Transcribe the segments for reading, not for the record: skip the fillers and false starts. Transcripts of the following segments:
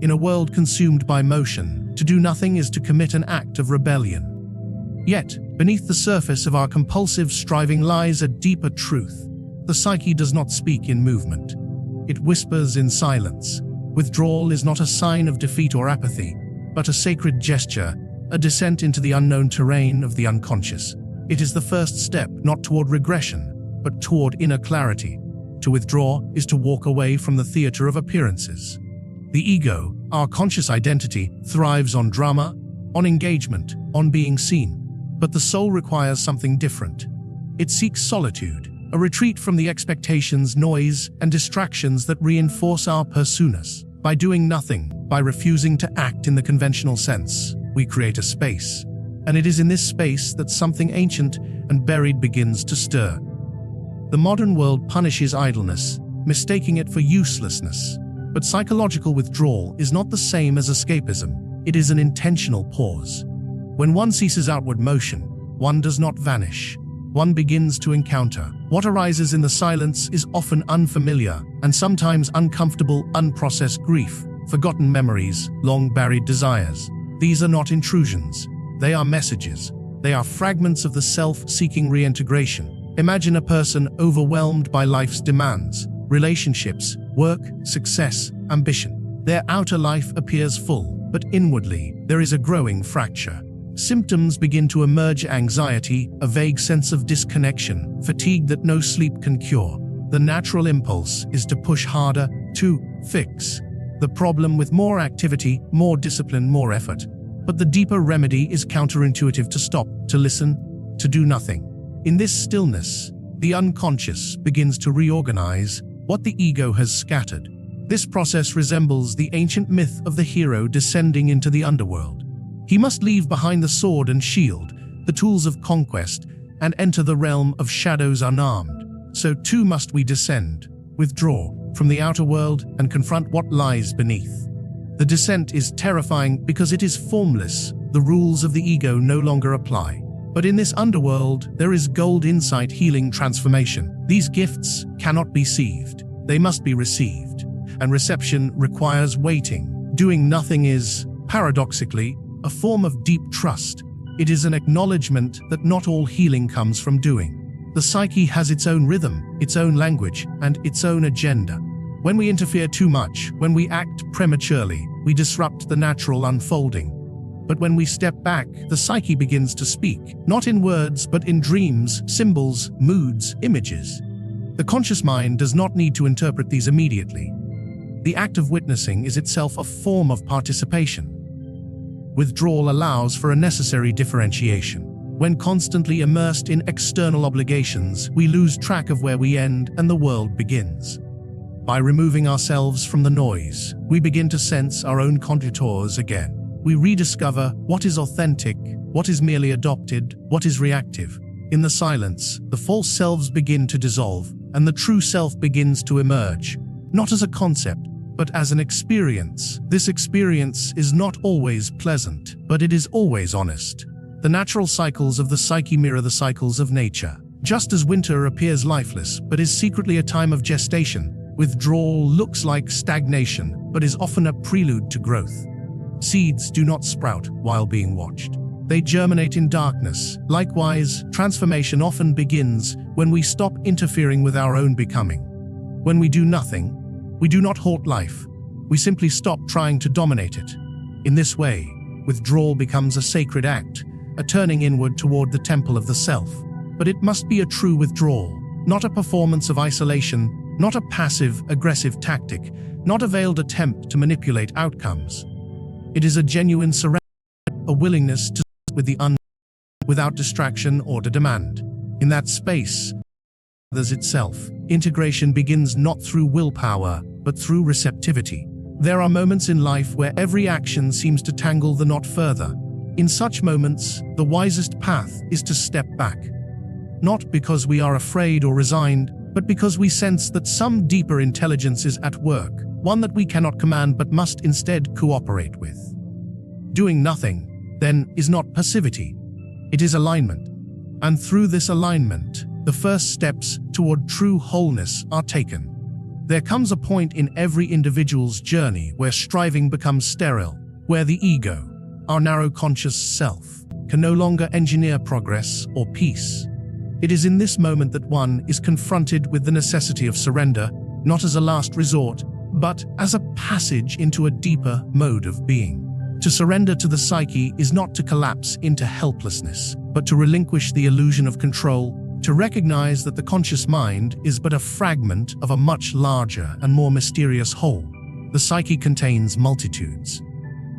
In a world consumed by motion, to do nothing is to commit an act of rebellion. Yet, beneath the surface of our compulsive striving lies a deeper truth. The psyche does not speak in movement. It whispers in silence. Withdrawal is not a sign of defeat or apathy, but a sacred gesture, a descent into the unknown terrain of the unconscious. It is the first step not toward regression, but toward inner clarity. To withdraw is to walk away from the theater of appearances. The ego, our conscious identity, thrives on drama, on engagement, on being seen. But the soul requires something different. It seeks solitude, a retreat from the expectations, noise, and distractions that reinforce our personas. By doing nothing, by refusing to act in the conventional sense, we create a space. And it is in this space that something ancient and buried begins to stir. The modern world punishes idleness, mistaking it for uselessness. But psychological withdrawal is not the same as escapism. It is an intentional pause. When one ceases outward motion, one does not vanish. One begins to encounter. What arises in the silence is often unfamiliar and sometimes uncomfortable, unprocessed grief, forgotten memories, long-buried desires. These are not intrusions. They are messages. They are fragments of the self seeking reintegration. Imagine a person overwhelmed by life's demands, relationships, work, success, ambition. Their outer life appears full, but inwardly, there is a growing fracture. Symptoms begin to emerge: anxiety, a vague sense of disconnection, fatigue that no sleep can cure. The natural impulse is to push harder, to fix the problem with more activity, more discipline, more effort. But the deeper remedy is counterintuitive: to stop, to listen, to do nothing. In this stillness, the unconscious begins to reorganize what the ego has scattered. This process resembles the ancient myth of the hero descending into the underworld. He must leave behind the sword and shield, the tools of conquest, and enter the realm of shadows unarmed. So too must we descend, withdraw from the outer world and confront what lies beneath. The descent is terrifying because it is formless. The rules of the ego no longer apply. But in this underworld, there is gold: insight, healing, transformation. These gifts cannot be sieved. They must be received. And reception requires waiting. Doing nothing is, paradoxically, a form of deep trust. It is an acknowledgement that not all healing comes from doing. The psyche has its own rhythm, its own language, and its own agenda. When we interfere too much, when we act prematurely, we disrupt the natural unfolding. But when we step back, the psyche begins to speak, not in words, but in dreams, symbols, moods, images. The conscious mind does not need to interpret these immediately. The act of witnessing is itself a form of participation. Withdrawal allows for a necessary differentiation. When constantly immersed in external obligations, we lose track of where we end and the world begins. By removing ourselves from the noise, we begin to sense our own contours again. We rediscover what is authentic, what is merely adopted, what is reactive. In the silence, the false selves begin to dissolve, and the true self begins to emerge, not as a concept, but as an experience. This experience is not always pleasant, but it is always honest. The natural cycles of the psyche mirror the cycles of nature. Just as winter appears lifeless, but is secretly a time of gestation, withdrawal looks like stagnation, but is often a prelude to growth. Seeds do not sprout while being watched. They germinate in darkness. Likewise, transformation often begins when we stop interfering with our own becoming. When we do nothing, we do not halt life. We simply stop trying to dominate it. In this way, withdrawal becomes a sacred act, a turning inward toward the temple of the self. But it must be a true withdrawal, not a performance of isolation, not a passive, aggressive tactic, not a veiled attempt to manipulate outcomes. It is a genuine surrender, a willingness to sit with the unknown without distraction or demand. In that space, there's itself. Integration begins not through willpower, but through receptivity. There are moments in life where every action seems to tangle the knot further. In such moments, the wisest path is to step back. Not because we are afraid or resigned, but because we sense that some deeper intelligence is at work, one that we cannot command but must instead cooperate with. Doing nothing, then, is not passivity. It is alignment. And through this alignment, the first steps toward true wholeness are taken. There comes a point in every individual's journey where striving becomes sterile, where the ego, our narrow conscious self, can no longer engineer progress or peace. It is in this moment that one is confronted with the necessity of surrender, not as a last resort, but as a passage into a deeper mode of being. To surrender to the psyche is not to collapse into helplessness, but to relinquish the illusion of control, to recognize that the conscious mind is but a fragment of a much larger and more mysterious whole. The psyche contains multitudes.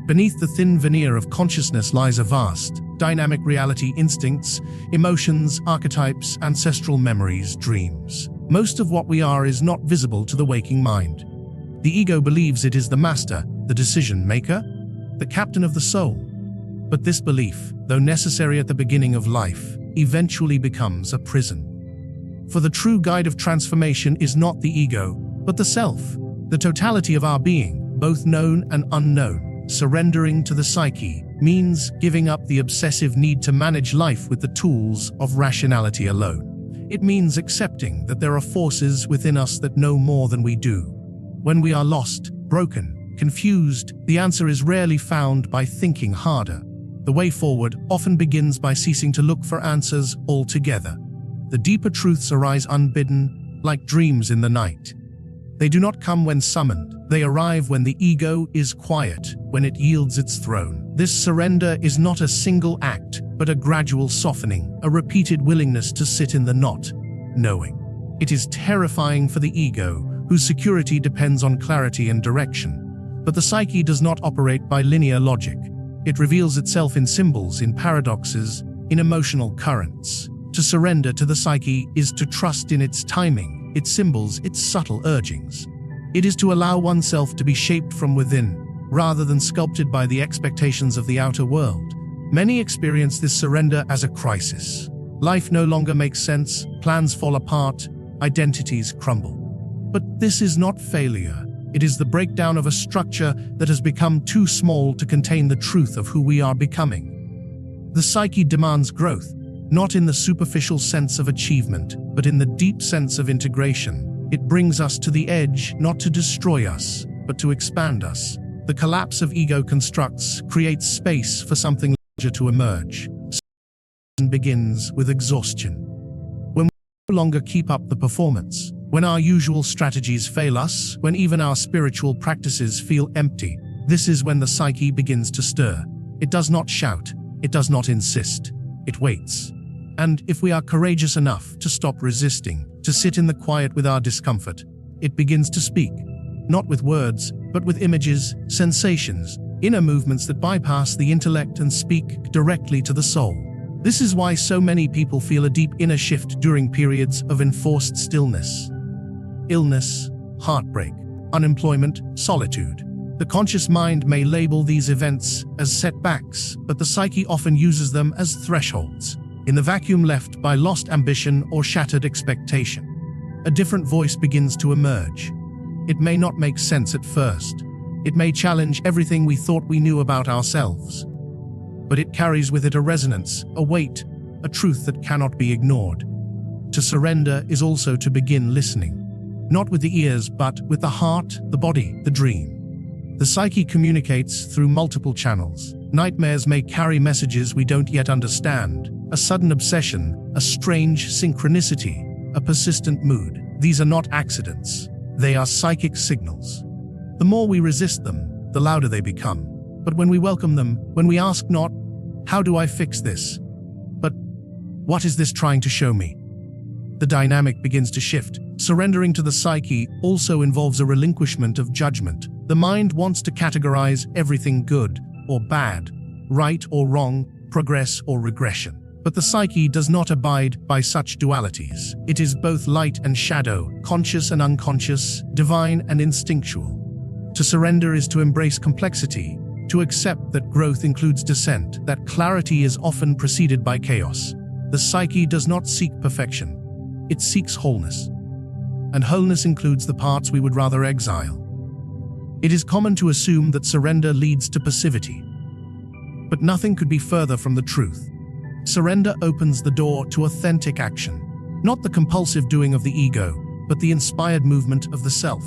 Beneath the thin veneer of consciousness lies a vast, dynamic reality: instincts, emotions, archetypes, ancestral memories, dreams. Most of what we are is not visible to the waking mind. The ego believes it is the master, the decision maker, the captain of the soul. But this belief, though necessary at the beginning of life, eventually becomes a prison. For the true guide of transformation is not the ego, but the self, the totality of our being, both known and unknown. Surrendering to the psyche means giving up the obsessive need to manage life with the tools of rationality alone. It means accepting that there are forces within us that know more than we do. When we are lost, broken, confused, the answer is rarely found by thinking harder. The way forward often begins by ceasing to look for answers altogether. The deeper truths arise unbidden, like dreams in the night. They do not come when summoned. They arrive when the ego is quiet, when it yields its throne. This surrender is not a single act, but a gradual softening, a repeated willingness to sit in the not knowing. It is terrifying for the ego, whose security depends on clarity and direction. But the psyche does not operate by linear logic. It reveals itself in symbols, in paradoxes, in emotional currents. To surrender to the psyche is to trust in its timing, its symbols, its subtle urgings. It is to allow oneself to be shaped from within, rather than sculpted by the expectations of the outer world. Many experience this surrender as a crisis. Life no longer makes sense, plans fall apart, identities crumble. But this is not failure. It is the breakdown of a structure that has become too small to contain the truth of who we are becoming. The psyche demands growth, not in the superficial sense of achievement, but in the deep sense of integration. It brings us to the edge, not to destroy us, but to expand us. The collapse of ego constructs creates space for something larger to emerge. Begins with exhaustion. When we no longer keep up the performance, when our usual strategies fail us, when even our spiritual practices feel empty, this is when the psyche begins to stir. It does not shout, it does not insist, it waits. And if we are courageous enough to stop resisting, to sit in the quiet with our discomfort, it begins to speak, not with words, but with images, sensations, inner movements that bypass the intellect and speak directly to the soul. This is why so many people feel a deep inner shift during periods of enforced stillness. Illness, heartbreak, unemployment, solitude. The conscious mind may label these events as setbacks, but the psyche often uses them as thresholds. In the vacuum left by lost ambition or shattered expectation, a different voice begins to emerge. It may not make sense at first. It may challenge everything we thought we knew about ourselves. But it carries with it a resonance, a weight, a truth that cannot be ignored. To surrender is also to begin listening. Not with the ears, but with the heart, the body, the dream. The psyche communicates through multiple channels. Nightmares may carry messages we don't yet understand. A sudden obsession, a strange synchronicity, a persistent mood. These are not accidents. They are psychic signals. The more we resist them, the louder they become. But when we welcome them, when we ask not, "How do I fix this?" but "What is this trying to show me?" the dynamic begins to shift. Surrendering to the psyche also involves a relinquishment of judgment. The mind wants to categorize everything good or bad, right or wrong, progress or regression. But the psyche does not abide by such dualities. It is both light and shadow, conscious and unconscious, divine and instinctual. To surrender is to embrace complexity, to accept that growth includes dissent, that clarity is often preceded by chaos. The psyche does not seek perfection. It seeks wholeness. And wholeness includes the parts we would rather exile. It is common to assume that surrender leads to passivity. But nothing could be further from the truth. Surrender opens the door to authentic action, not the compulsive doing of the ego, but the inspired movement of the self.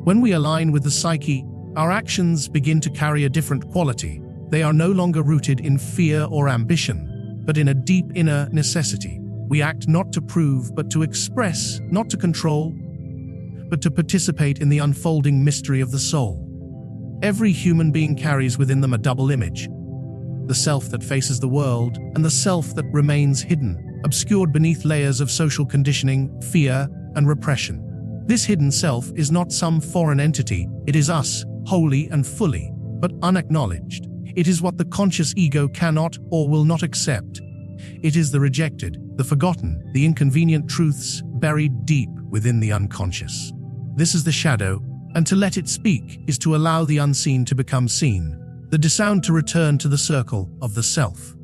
When we align with the psyche, our actions begin to carry a different quality. They are no longer rooted in fear or ambition, but in a deep inner necessity. We act not to prove, but to express, not to control, but to participate in the unfolding mystery of the soul. Every human being carries within them a double image: the self that faces the world and the self that remains hidden, obscured beneath layers of social conditioning, fear, and repression. This hidden self is not some foreign entity, it is us, wholly and fully, but unacknowledged. It is what the conscious ego cannot or will not accept. It is the rejected, the forgotten, the inconvenient truths buried deep within the unconscious. This is the shadow, and to let it speak is to allow the unseen to become seen, the dissound to return to the circle of the self.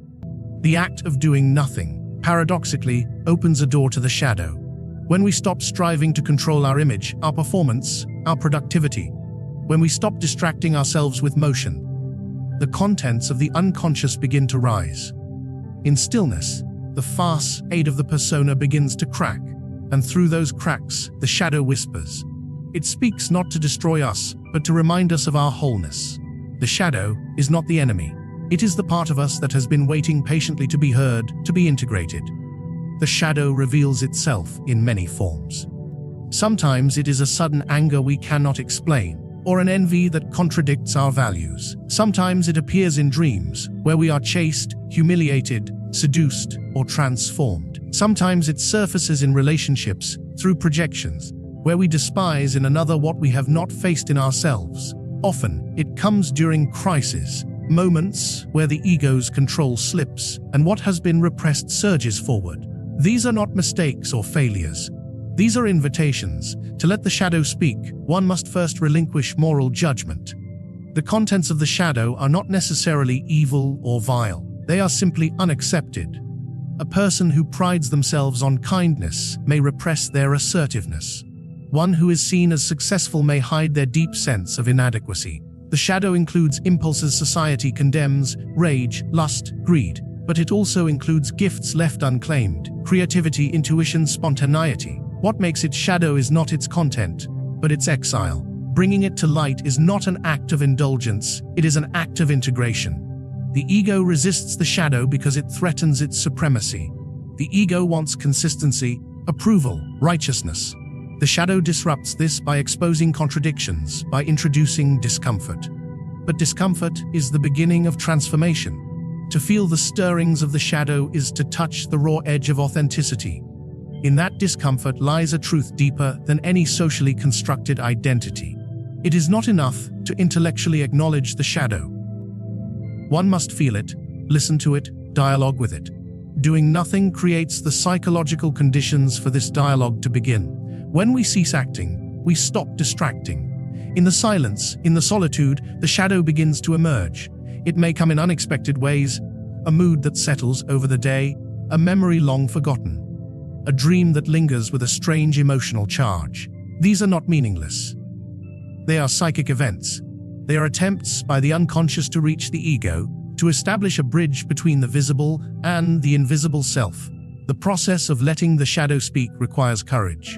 The act of doing nothing, paradoxically, opens a door to the shadow. When we stop striving to control our image, our performance, our productivity, when we stop distracting ourselves with motion, the contents of the unconscious begin to rise. In stillness, the facade of the persona begins to crack, and through those cracks, the shadow whispers. It speaks not to destroy us, but to remind us of our wholeness. The shadow is not the enemy. It is the part of us that has been waiting patiently to be heard, to be integrated. The shadow reveals itself in many forms. Sometimes it is a sudden anger we cannot explain, or an envy that contradicts our values. Sometimes it appears in dreams, where we are chased, humiliated, seduced, or transformed. Sometimes it surfaces in relationships, through projections, where we despise in another what we have not faced in ourselves. Often, it comes during crises, moments where the ego's control slips, and what has been repressed surges forward. These are not mistakes or failures. These are invitations. To let the shadow speak, one must first relinquish moral judgment. The contents of the shadow are not necessarily evil or vile. They are simply unaccepted. A person who prides themselves on kindness may repress their assertiveness. One who is seen as successful may hide their deep sense of inadequacy. The shadow includes impulses society condemns, rage, lust, greed, but it also includes gifts left unclaimed, creativity, intuition, spontaneity. What makes it shadow is not its content, but its exile. Bringing it to light is not an act of indulgence, it is an act of integration. The ego resists the shadow because it threatens its supremacy. The ego wants consistency, approval, righteousness. The shadow disrupts this by exposing contradictions, by introducing discomfort. But discomfort is the beginning of transformation. To feel the stirrings of the shadow is to touch the raw edge of authenticity. In that discomfort lies a truth deeper than any socially constructed identity. It is not enough to intellectually acknowledge the shadow. One must feel it, listen to it, dialogue with it. Doing nothing creates the psychological conditions for this dialogue to begin. When we cease acting, we stop distracting. In the silence, in the solitude, the shadow begins to emerge. It may come in unexpected ways, a mood that settles over the day, a memory long forgotten, a dream that lingers with a strange emotional charge. These are not meaningless. They are psychic events. They are attempts by the unconscious to reach the ego, to establish a bridge between the visible and the invisible self. The process of letting the shadow speak requires courage.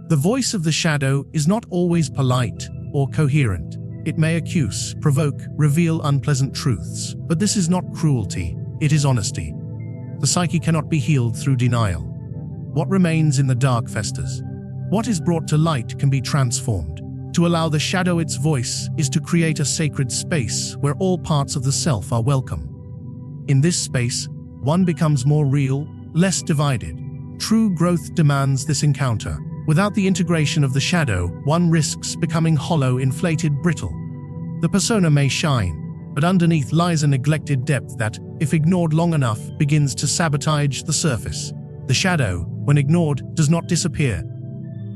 The voice of the shadow is not always polite or coherent. It may accuse, provoke, reveal unpleasant truths. But this is not cruelty, it is honesty. The psyche cannot be healed through denial. What remains in the dark festers. What is brought to light can be transformed. To allow the shadow its voice is to create a sacred space where all parts of the self are welcome. In this space, one becomes more real, less divided. True growth demands this encounter. Without the integration of the shadow, one risks becoming hollow, inflated, brittle. The persona may shine, but underneath lies a neglected depth that, if ignored long enough, begins to sabotage the surface. The shadow, when ignored, does not disappear.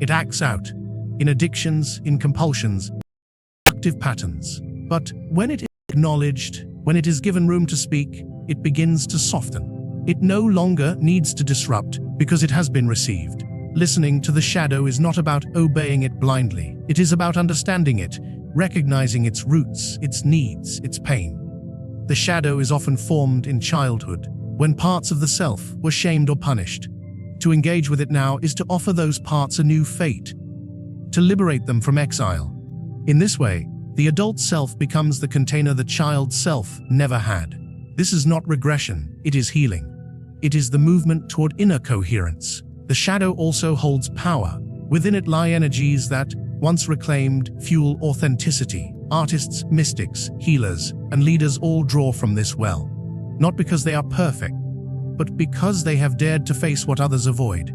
It acts out, in addictions, in compulsions, active patterns. But when it is acknowledged, when it is given room to speak, it begins to soften. It no longer needs to disrupt because it has been received. Listening to the shadow is not about obeying it blindly. It is about understanding it, recognizing its roots, its needs, its pain. The shadow is often formed in childhood, when parts of the self were shamed or punished. To engage with it now is to offer those parts a new fate, to liberate them from exile. In this way, the adult self becomes the container the child self never had. This is not regression, it is healing. It is the movement toward inner coherence. The shadow also holds power. Within it lie energies that, once reclaimed, fuel authenticity. Artists, mystics, healers, and leaders all draw from this well. Not because they are perfect, but because they have dared to face what others avoid.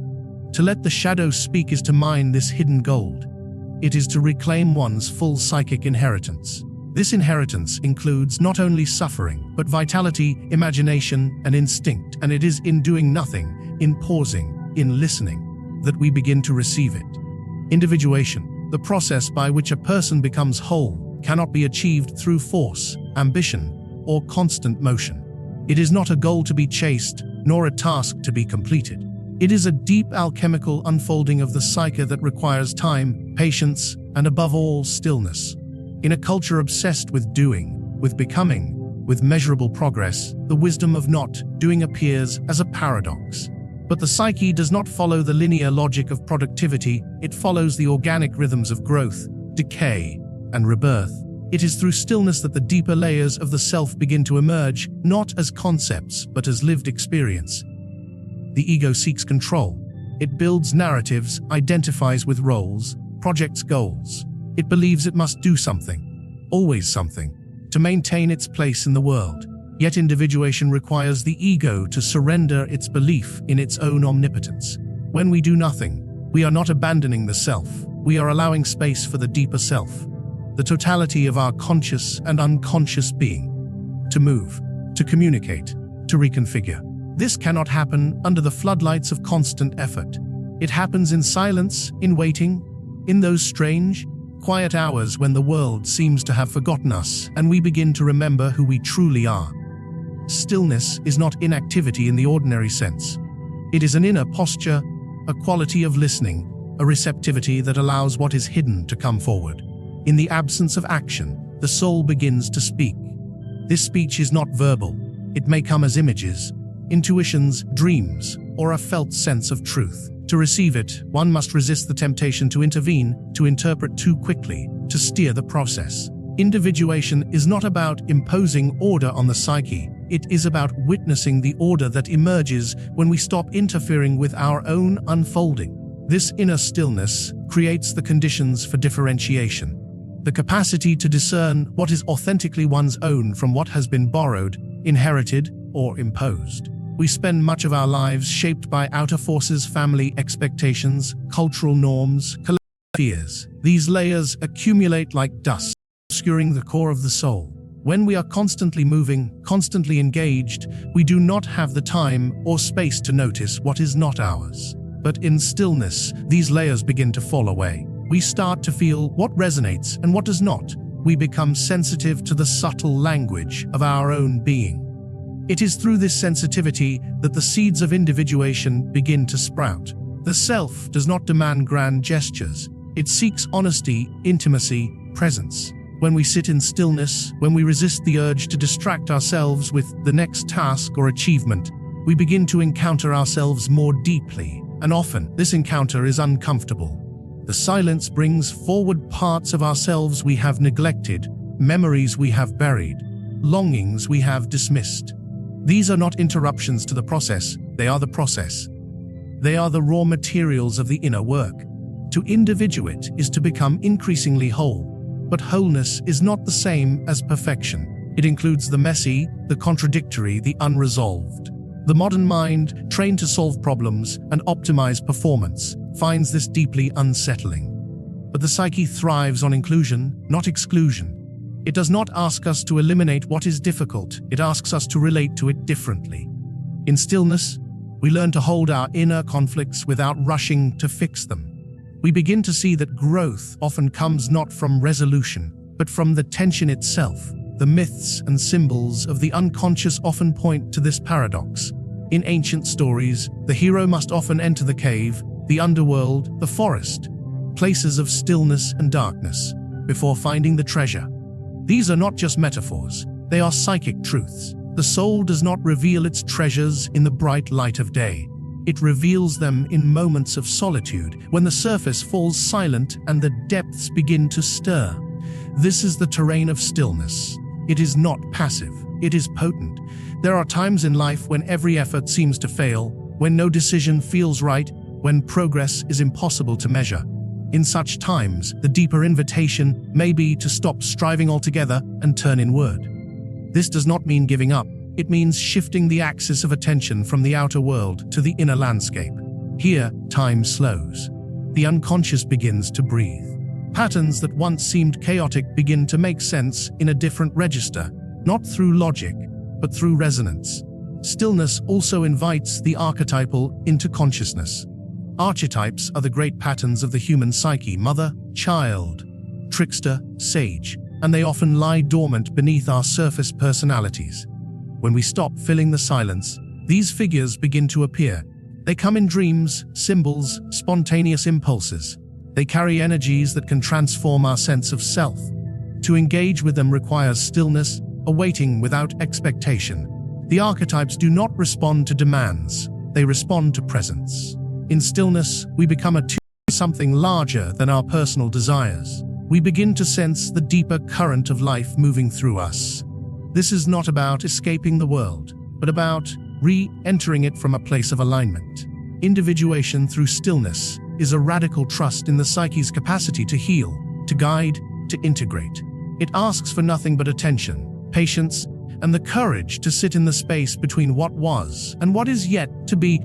To let the shadow speak is to mine this hidden gold. It is to reclaim one's full psychic inheritance. This inheritance includes not only suffering, but vitality, imagination, and instinct, and it is in doing nothing, in pausing, in listening, that we begin to receive it. Individuation, the process by which a person becomes whole, cannot be achieved through force, ambition, or constant motion. It is not a goal to be chased, nor a task to be completed. It is a deep alchemical unfolding of the psyche that requires time, patience, and above all, stillness. In a culture obsessed with doing, with becoming, with measurable progress, the wisdom of not doing appears as a paradox. But the psyche does not follow the linear logic of productivity, it follows the organic rhythms of growth, decay, and rebirth. It is through stillness that the deeper layers of the self begin to emerge, not as concepts, but as lived experience. The ego seeks control. It builds narratives, identifies with roles, projects goals. It believes it must do something, always something, to maintain its place in the world. Yet individuation requires the ego to surrender its belief in its own omnipotence. When we do nothing, we are not abandoning the self, we are allowing space for the deeper self, the totality of our conscious and unconscious being, to move, to communicate, to reconfigure. This cannot happen under the floodlights of constant effort. It happens in silence, in waiting, in those strange, quiet hours when the world seems to have forgotten us and we begin to remember who we truly are. Stillness is not inactivity in the ordinary sense. It is an inner posture, a quality of listening, a receptivity that allows what is hidden to come forward. In the absence of action, the soul begins to speak. This speech is not verbal. It may come as images, intuitions, dreams, or a felt sense of truth. To receive it, one must resist the temptation to intervene, to interpret too quickly, to steer the process. Individuation is not about imposing order on the psyche, it is about witnessing the order that emerges when we stop interfering with our own unfolding. This inner stillness creates the conditions for differentiation. The capacity to discern what is authentically one's own from what has been borrowed, inherited, or imposed. We spend much of our lives shaped by outer forces, family expectations, cultural norms, collective fears. These layers accumulate like dust, obscuring the core of the soul. When we are constantly moving, constantly engaged, we do not have the time or space to notice what is not ours. But in stillness, these layers begin to fall away. We start to feel what resonates and what does not. We become sensitive to the subtle language of our own being. It is through this sensitivity that the seeds of individuation begin to sprout. The self does not demand grand gestures. It seeks honesty, intimacy, presence. When we sit in stillness, when we resist the urge to distract ourselves with the next task or achievement, we begin to encounter ourselves more deeply, and often this encounter is uncomfortable. The silence brings forward parts of ourselves we have neglected, memories we have buried, longings we have dismissed. These are not interruptions to the process, they are the process. They are the raw materials of the inner work. To individuate is to become increasingly whole. But wholeness is not the same as perfection. It includes the messy, the contradictory, the unresolved. The modern mind, trained to solve problems and optimize performance, finds this deeply unsettling. But the psyche thrives on inclusion, not exclusion. It does not ask us to eliminate what is difficult, it asks us to relate to it differently. In stillness, we learn to hold our inner conflicts without rushing to fix them. We begin to see that growth often comes not from resolution, but from the tension itself. The myths and symbols of the unconscious often point to this paradox. In ancient stories, the hero must often enter the cave, the underworld, the forest, places of stillness and darkness, before finding the treasure. These are not just metaphors, they are psychic truths. The soul does not reveal its treasures in the bright light of day. It reveals them in moments of solitude, when the surface falls silent and the depths begin to stir. This is the terrain of stillness. It is not passive, it is potent. There are times in life when every effort seems to fail, when no decision feels right, when progress is impossible to measure. In such times, the deeper invitation may be to stop striving altogether and turn inward. This does not mean giving up. It means shifting the axis of attention from the outer world to the inner landscape. Here, time slows. The unconscious begins to breathe. Patterns that once seemed chaotic begin to make sense in a different register, not through logic, but through resonance. Stillness also invites the archetypal into consciousness. Archetypes are the great patterns of the human psyche: mother, child, trickster, sage, and they often lie dormant beneath our surface personalities. When we stop filling the silence, these figures begin to appear. They come in dreams, symbols, spontaneous impulses. They carry energies that can transform our sense of self. To engage with them requires stillness, a waiting without expectation. The archetypes do not respond to demands, they respond to presence. In stillness, we become attuned to something larger than our personal desires. We begin to sense the deeper current of life moving through us. This is not about escaping the world, but about re-entering it from a place of alignment. Individuation through stillness is a radical trust in the psyche's capacity to heal, to guide, to integrate. It asks for nothing but attention, patience, and the courage to sit in the space between what was and what is yet to be.